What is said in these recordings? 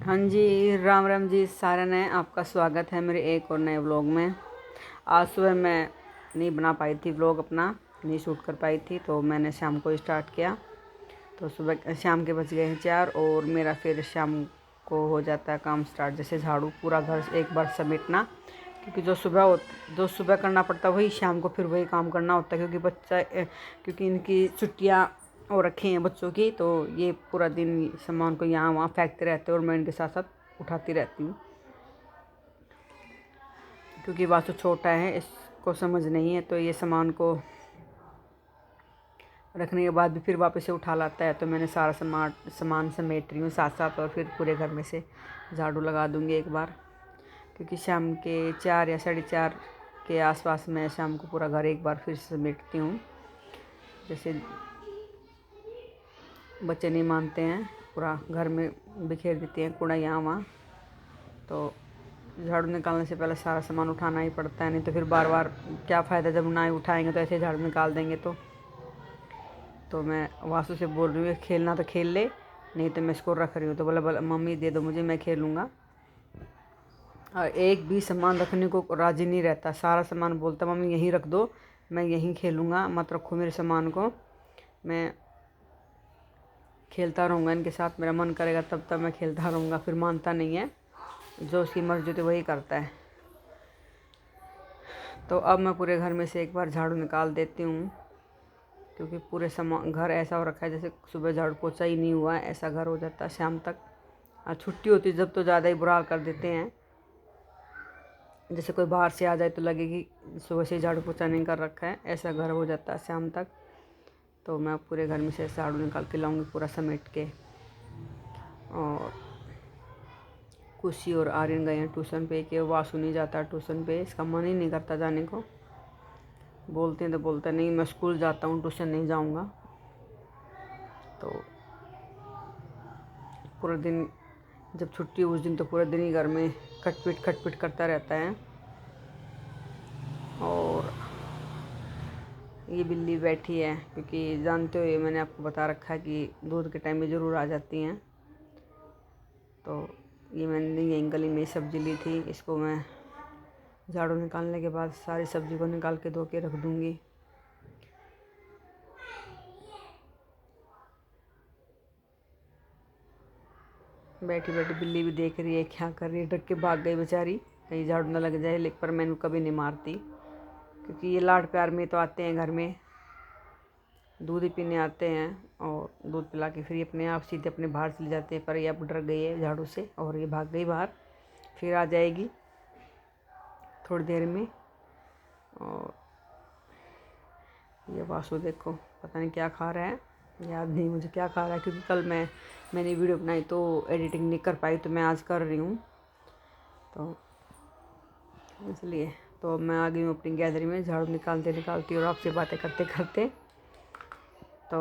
हाँ जी, राम राम जी सारे ने आपका स्वागत है मेरे एक और नए व्लॉग में। आज सुबह मैं नहीं बना पाई थी व्लॉग, अपना नहीं शूट कर पाई थी, तो मैंने शाम को स्टार्ट किया। तो सुबह शाम के बज गए हैं 4 और मेरा फिर शाम को हो जाता है काम स्टार्ट, जैसे झाड़ू पूरा घर एक बार समेटना, क्योंकि जो सुबह करना पड़ता है वही शाम को फिर वही काम करना होता है, क्योंकि इनकी छुट्टियाँ और रखी हैं बच्चों की, तो ये पूरा दिन सामान को यहाँ वहाँ फेंकते रहते हैं और मैं इनके साथ साथ उठाती रहती हूँ, क्योंकि वासु छोटा है, इसको समझ नहीं है, तो ये सामान को रखने के बाद भी फिर वापस से उठा लाता है। तो मैंने सारा सामान समेट रही हूँ साथ साथ, और फिर पूरे घर में से झाड़ू लगा दूँगी एक बार, क्योंकि शाम के 4 या 4:30 के आसपास मैं शाम को पूरा घर एक बार फिर समेटती हूँ। जैसे बच्चे नहीं मानते हैं, पूरा घर में बिखेर देते हैं कूड़ा यहाँ वहाँ, तो झाड़ू निकालने से पहले सारा सामान उठाना ही पड़ता है, नहीं तो फिर बार बार क्या फ़ायदा, जब ना ही उठाएंगे तो ऐसे झाड़ू निकाल देंगे। तो मैं वासु से बोल रही हूँ खेलना तो खेल ले, नहीं तो मैं इसको रख रही हूँ। तो बोला मम्मी दे दो मुझे, मैं खेलूँगा। और एक भी सामान रखने को राज़ी नहीं रहता, सारा सामान बोलता मम्मी यहीं रख दो, मैं यहीं खेलूँगा, मत रखो मेरे सामान को, मैं खेलता रहूँगा इनके साथ, मेरा मन करेगा तब तब मैं खेलता रहूँगा। फिर मानता नहीं है, जो उसकी मर्ज़ी होती है वही करता है। तो अब मैं पूरे घर में से एक बार झाड़ू निकाल देती हूँ, क्योंकि पूरे सामान घर ऐसा हो रखा है जैसे सुबह झाड़ू पोछा ही नहीं हुआ है, ऐसा घर हो जाता है शाम तक। और छुट्टी होती है जब तो ज़्यादा ही बुरा हाल कर देते हैं, जैसे कोई बाहर से आ जाए तो लगेगी सुबह से झाड़ू पोछा नहीं कर रखा है, ऐसा घर हो जाता है शाम तक। तो मैं पूरे घर में से झाड़ू निकाल के लाऊंगी पूरा समेट के। और खुशी और आर्यन गए हैं ट्यूशन पे, कि वासु नहीं जाता ट्यूशन पे, इसका मन ही नहीं करता जाने को, बोलते हैं तो बोलता नहीं मैं स्कूल जाता हूँ, ट्यूशन नहीं जाऊँगा। तो पूरा दिन जब छुट्टी उस दिन तो पूरे दिन ही घर में खटपिट करता रहता है। और ये बिल्ली बैठी है, क्योंकि जानते हो ये मैंने आपको बता रखा है कि दूध के टाइम में ज़रूर आ जाती हैं। तो ये मैंने यहीं गली में सब्ज़ी ली थी, इसको मैं झाड़ू निकालने के बाद सारी सब्ज़ी को निकाल के धो के रख दूँगी। बैठी बैठी बिल्ली भी देख रही है क्या कर रही है, डर के भाग गई बेचारी, कहीं झाड़ू न लग जाए, लेकिन पर मैं इनको कभी नहीं मारती, क्योंकि ये लाड प्यार में तो आते हैं घर में, दूध ही पीने आते हैं, और दूध पिला के फिर ये अपने आप सीधे अपने बाहर चले जाते हैं। पर ये अब डर गई है झाड़ू से और ये भाग गई बाहर, फिर आ जाएगी थोड़ी देर में। और ये वासु देखो पता नहीं क्या खा रहा है, याद नहीं मुझे क्या खा रहा है, क्योंकि कल मैंने वीडियो बनाई तो एडिटिंग नहीं कर पाई, तो मैं आज कर रही हूँ, तो इसलिए। तो मैं आ गई हूँ अपनी गैलरी में झाड़ू निकालती और आपसे बातें करते करते। तो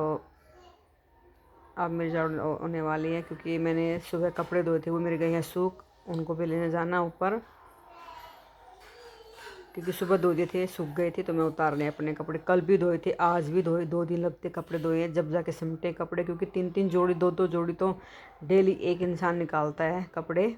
अब मेरी झाड़ू होने वाली है, क्योंकि मैंने सुबह कपड़े धोए थे वो मेरे गए हैं सूख, उनको भी लेने जाना ऊपर, क्योंकि सुबह धो दिए थे सूख गए थे, तो मैं उतार लें अपने कपड़े। कल भी धोए थे, आज भी धोए, 2 दिन लगते कपड़े धोए हैं जब जाके सिमटे कपड़े, क्योंकि 3-3 जोड़ी 2-2 जोड़ी तो डेली एक इंसान निकालता है कपड़े।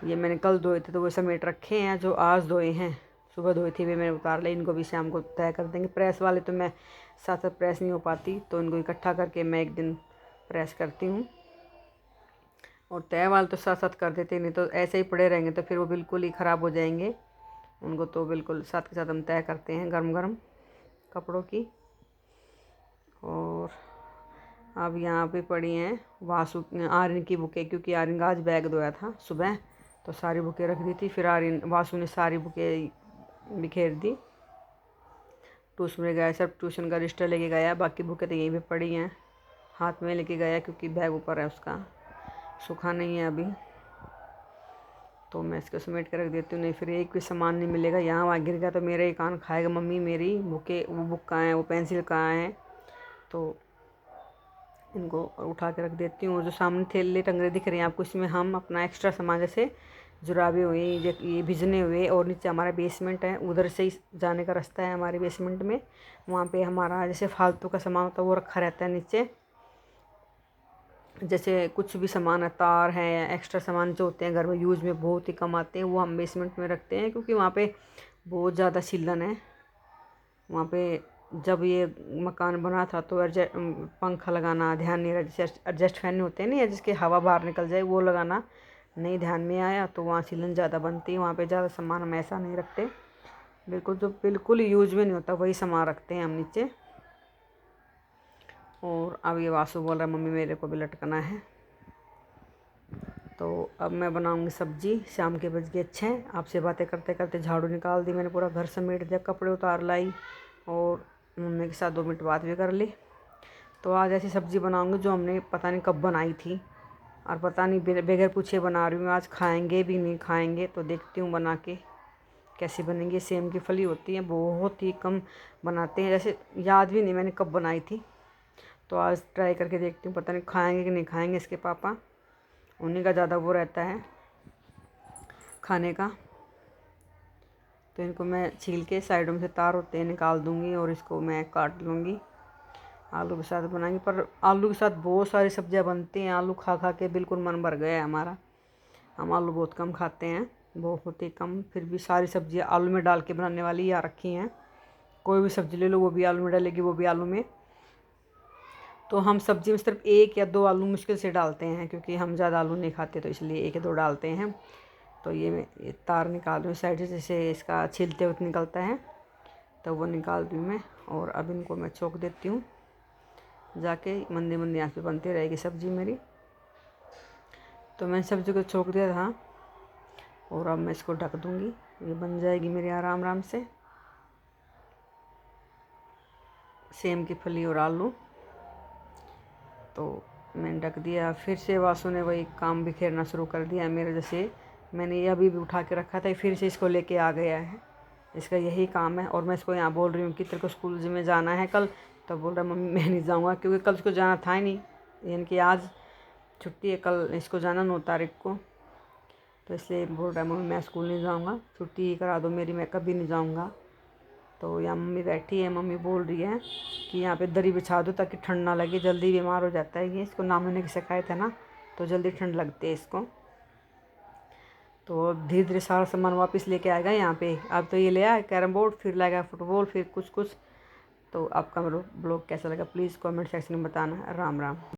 ये मैंने कल धोए थे तो वो समेट रखे हैं, जो आज धोए हैं सुबह धोए थे वे मैंने उतार ले, इनको भी शाम को तय कर देंगे। प्रेस वाले तो मैं साथ साथ प्रेस नहीं हो पाती, तो इनको इकट्ठा करके मैं एक दिन प्रेस करती हूँ, और तय वाले तो साथ साथ कर देते, नहीं तो ऐसे ही पड़े रहेंगे तो फिर वो बिल्कुल ही ख़राब हो जाएंगे। उनको तो बिल्कुल साथ के साथ हम तय करते हैं गरम गरम कपड़ों की। और अब यहाँ पे पड़ी हैं वासु आर्यन की बुकें, क्योंकि आर्यन का आज बैग धोया था सुबह, तो सारी बुकें रख दी थी, फिर आर्यन वासु ने सारी बुकें बिखेर दी। ट्यूशन में गया, सब ट्यूशन का रजिस्टर लेके गया, बाकी बुकें तो यहीं पे पड़ी हैं, हाथ में लेके गया, क्योंकि बैग ऊपर है उसका, सूखा नहीं है अभी। तो मैं इसको समेट कर रख देती हूँ, नहीं फिर एक भी सामान नहीं मिलेगा, यहाँ वहाँ गिर गया तो मेरा ही कान खाएगा, मम्मी मेरी बुकें, वो बुक कहाँ है, वो पेंसिल कहाँ है। तो इनको उठा के रख देती हूँ। जो सामने थैले टंगे दिख रहे हैं आपको, इसमें हम अपना एक्स्ट्रा सामान, जैसे जुराबे हुए, ये भिजने हुए, और नीचे हमारा बेसमेंट है, उधर से ही जाने का रास्ता है हमारे बेसमेंट में, वहाँ पे हमारा जैसे फालतू का सामान होता है वो रखा रहता है नीचे, जैसे कुछ भी सामान है, तार है, एक्स्ट्रा सामान जो होते हैं घर में यूज़ में बहुत ही कम आते हैं, वो हम बेसमेंट में रखते हैं क्योंकि वहाँ पे बहुत ज़्यादा सीलन है। वहाँ पे जब ये मकान बना था तो पंखा लगाना ध्यान नहीं रहा, जैसे एडजस्ट फैन होते हैं नहीं, जिसके हवा बाहर निकल जाए, वो लगाना नहीं ध्यान में आया, तो वहाँ सीलन ज़्यादा बनती है। वहाँ पे ज़्यादा सामान हम ऐसा नहीं रखते, बिल्कुल जो बिल्कुल यूज में नहीं होता वही सामान रखते हैं हम नीचे। और अब ये वासु बोल रहा है मम्मी मेरे को भी लटकना है। तो अब मैं बनाऊंगी सब्जी। शाम के बज गए 6। आपसे बातें करते करते झाड़ू निकाल दी मैंने, पूरा घर समेट दिया, कपड़े उतार लाई और मम्मी के साथ 2 मिनट बात भी कर ली। तो आज ऐसी सब्ज़ी बनाऊंगी जो हमने पता नहीं कब बनाई थी, और पता नहीं बगैर पूछे बना रही हूँ। आज खाएंगे भी नहीं खाएंगे, तो देखती हूँ बना के कैसी बनेंगी। सेम की फली होती है, बहुत ही कम बनाते हैं, जैसे याद भी नहीं मैंने कब बनाई थी। तो आज ट्राई करके देखती हूँ, पता नहीं खाएंगे कि नहीं खाएंगे। इसके पापा, उन्हीं का ज़्यादा वो रहता है खाने का। तो इनको मैं छील के साइडों में से तार होते हैं निकाल दूँगी और इसको मैं काट लूँगी। आलू के साथ बनाएंगे, पर आलू के साथ बहुत सारी सब्जियां बनती हैं। आलू खा खा के बिल्कुल मन भर गया है हमारा। हम आलू बहुत कम खाते हैं, बहुत ही कम। फिर भी सारी सब्जियां आलू में डाल के बनाने वाली या रखी हैं। कोई भी सब्ज़ी ले लो वो भी आलू में डालेगी, वो भी आलू में। तो हम सब्ज़ी में सिर्फ 1 या 2 आलू मुश्किल से डालते हैं, क्योंकि हम ज़्यादा आलू नहीं खाते, तो इसलिए 1 या 2 डालते हैं। तो ये तार निकाल दूँ साइड से, जैसे इसका छीलते वक्त निकलता है, तो वो निकाल दूँ मैं। और अब इनको मैं छोंक देती हूँ जाके। मंदी मंदी आँच पे बनती रहेगी सब्ज़ी मेरी। तो मैंने सब्ज़ी को छोंक दिया था और अब मैं इसको ढक दूँगी, ये बन जाएगी मेरी आराम आराम से। सेम की फली और आलू तो मैंने ढक दिया। फिर से वासु ने वही काम बिखेरना शुरू कर दिया मेरे जैसे। मैंने ये अभी भी उठा के रखा था, फिर से इसको लेके आ गया है। इसका यही काम है। और मैं इसको यहाँ बोल रही हूँ कि तेरे को स्कूल में जाना है कल, तो बोल रहा मम्मी मैं नहीं जाऊँगा, क्योंकि कल उसको जाना था ही नहीं, यानी कि आज छुट्टी है, कल इसको जाना 9 तारीख को। तो इसलिए बोल रहा है मम्मी मैं स्कूल नहीं जाऊँगा, छुट्टी करा दो मेरी, मैं कभी नहीं जाऊँगा। तो यहाँ मम्मी बैठी है, मम्मी बोल रही है कि यहाँ पे दरी बिछा दो ताकि ठंड ना लगे, जल्दी बीमार हो जाता है ये। इसको नामू ने की शिकायत है ना, तो जल्दी ठंड लगती है इसको। तो धीरे धीरे सारा सामान वापस लेके आएगा यहाँ पे। अब तो ये ले आया कैरम बोर्ड, फिर लाएगा फुटबॉल, फिर कुछ कुछ। तो आपका ब्लॉग कैसा लगा प्लीज़ कमेंट सेक्शन में बताना। राम राम।